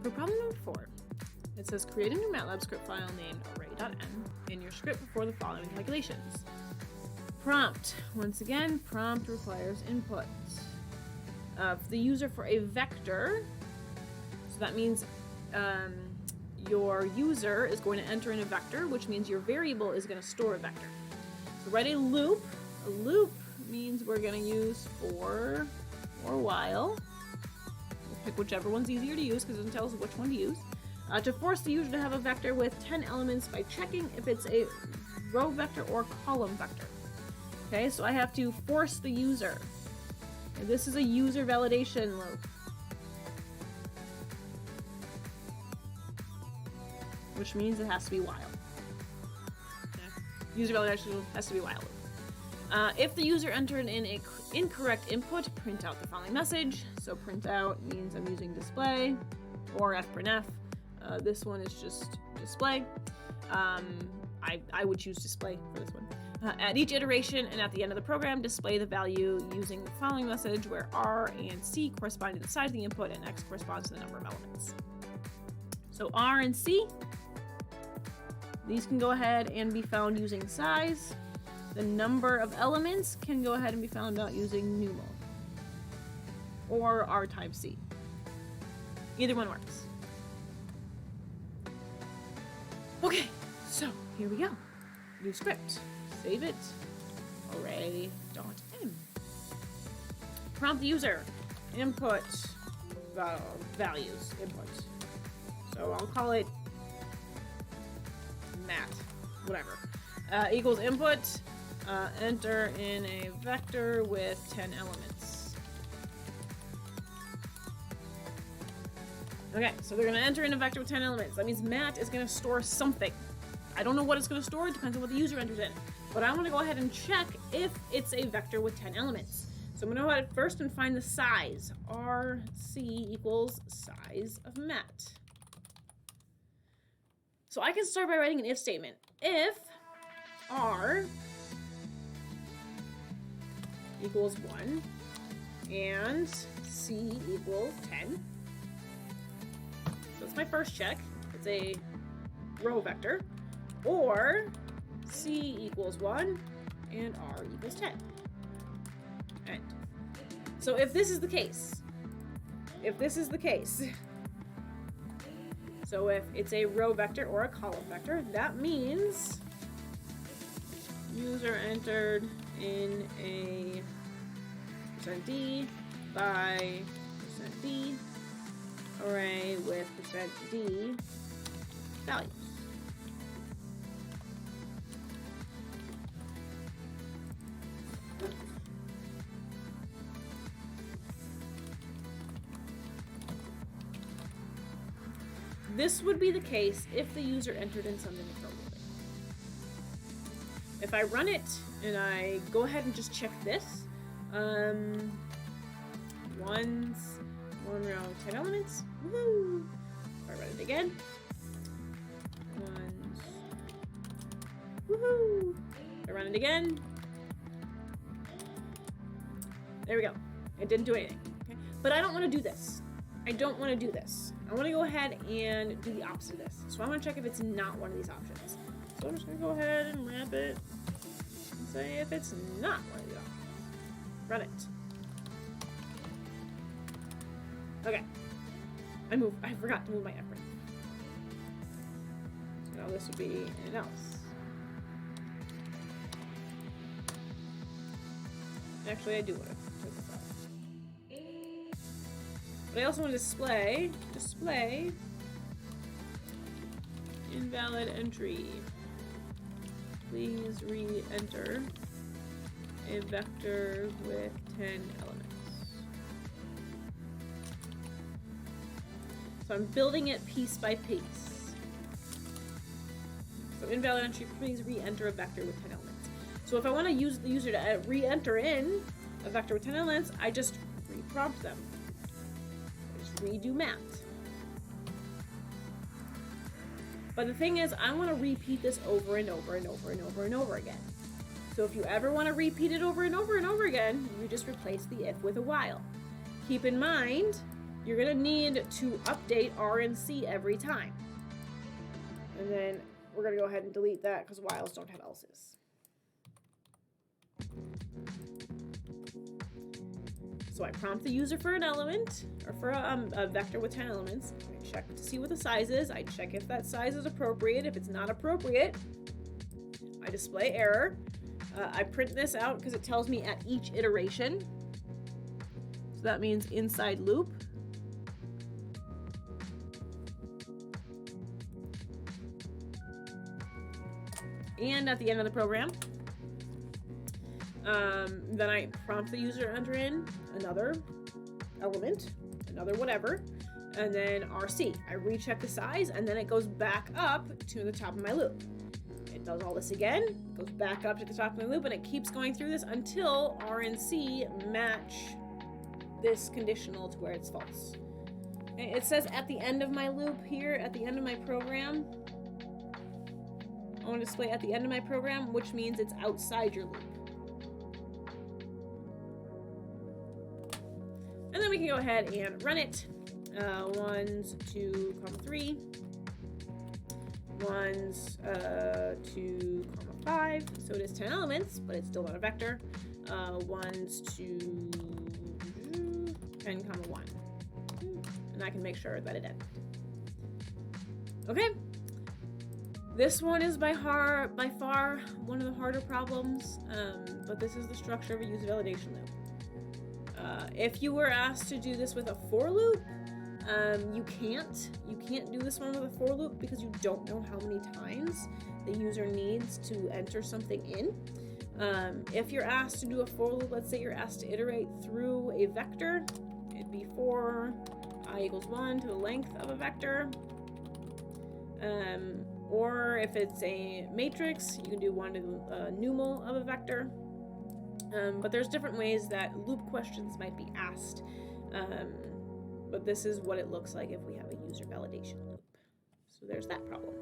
For problem number 4, it says create a new MATLAB script file named array.m in your script before the following calculations. Prompt. Once again, prompt requires input of the user for a vector. So that means your user is going to enter in a vector, which means your variable is going to store a vector. So write a loop. A loop means we're going to use for or while. We'll pick whichever one's easier to use because it doesn't tell us which one to use. To force the user to have a vector with 10 elements by checking if it's a row vector or column vector. Okay, so I have to force the user. And this is a user validation loop. Which means it has to be while. Okay. User validation loop has to be while loop. If the user entered in an incorrect input, print out the following message. So print out means I'm using display or fprintf. This one is just display. I would choose display for this one. At each iteration and at the end of the program, display the value using the following message where R and C correspond to the size of the input and X corresponds to the number of elements. So R and C, these can go ahead and be found using size. The number of elements can go ahead and be found out using numal or R times C. Either one works. Okay, so here we go. New script. Save it. Array.m. Prompt the user. Input values. Input. So I'll call it mat. Whatever. Equals input. Enter in a vector with 10 elements. Okay, so they're going to enter in a vector with 10 elements. That means mat is going to store something. I don't know what it's going to store. It depends on what the user enters in. But I want to go ahead and check if it's a vector with 10 elements. So I'm going to go ahead first and find the size. RC equals size of mat. So I can start by writing an if statement. If R equals 1 and C equals 10. So that's my first check. It's a row vector. Or C equals 1 and R equals 10. And so if this is the case, so if it's a row vector or a column vector, that means user entered in a %d by %d array with %d values. This would be the case if the user entered in something appropriately. If I run it and I go ahead and just check this, one row, 10 elements, woohoo! If I run it again, ones, woohoo! If I run it again, there we go. It didn't do anything. Okay? But I don't want to do this. I don't want to do this. I want to go ahead and do the opposite of this. So I want to check if it's not one of these options. So I'm just going to go ahead and wrap it and say if it's not one of the options. Run it. Okay. I forgot to move my effort. So now this would be an else. Actually, I do want to take this out. But I also want to display invalid entry. Please re-enter a vector with 10 elements. So I'm building it piece by piece. So invalid entry, please re-enter a vector with 10 elements. So if I want to use the user to re-enter in a vector with 10 elements, I just re-prompt them. Redo mat. But the thing is, I want to repeat this over and over and over and over and over again. So if you ever want to repeat it over and over and over again, you just replace the if with a while. Keep in mind, you're gonna need to update RNC every time. And then we're gonna go ahead and delete that because whiles don't have else's. So I prompt the user for an element, or for a vector with 10 elements. I check to see what the size is. I check if that size is appropriate. If it's not appropriate, I display error. I print this out because it tells me at each iteration. So that means inside loop. And at the end of the program. Then I prompt the user to enter in another element, another whatever, and then RC. I recheck the size, and then it goes back up to the top of my loop. It does all this again, goes back up to the top of my loop, and it keeps going through this until RNC match this conditional to where it's false. It says at the end of my loop here, at the end of my program, I want to display at the end of my program, which means it's outside your loop. And then we can go ahead and run it. 1, 2, 3. 1, 2, 5. So it is 10 elements, but it's still not a vector. 1, 2, 10, 1. And I can make sure that it ended. Okay. This one is by far one of the harder problems, but this is the structure of a user validation loop. If you were asked to do this with a for loop, you can't do this one with a for loop because you don't know how many times the user needs to enter something in. If you're asked to do a for loop, let's say you're asked to iterate through a vector, it'd be for I = 1 to the length of a vector. Or if it's a matrix, you can do 1 to the numeral of a vector. But there's different ways that loop questions might be asked. But this is what it looks like if we have a user validation loop. So there's that problem.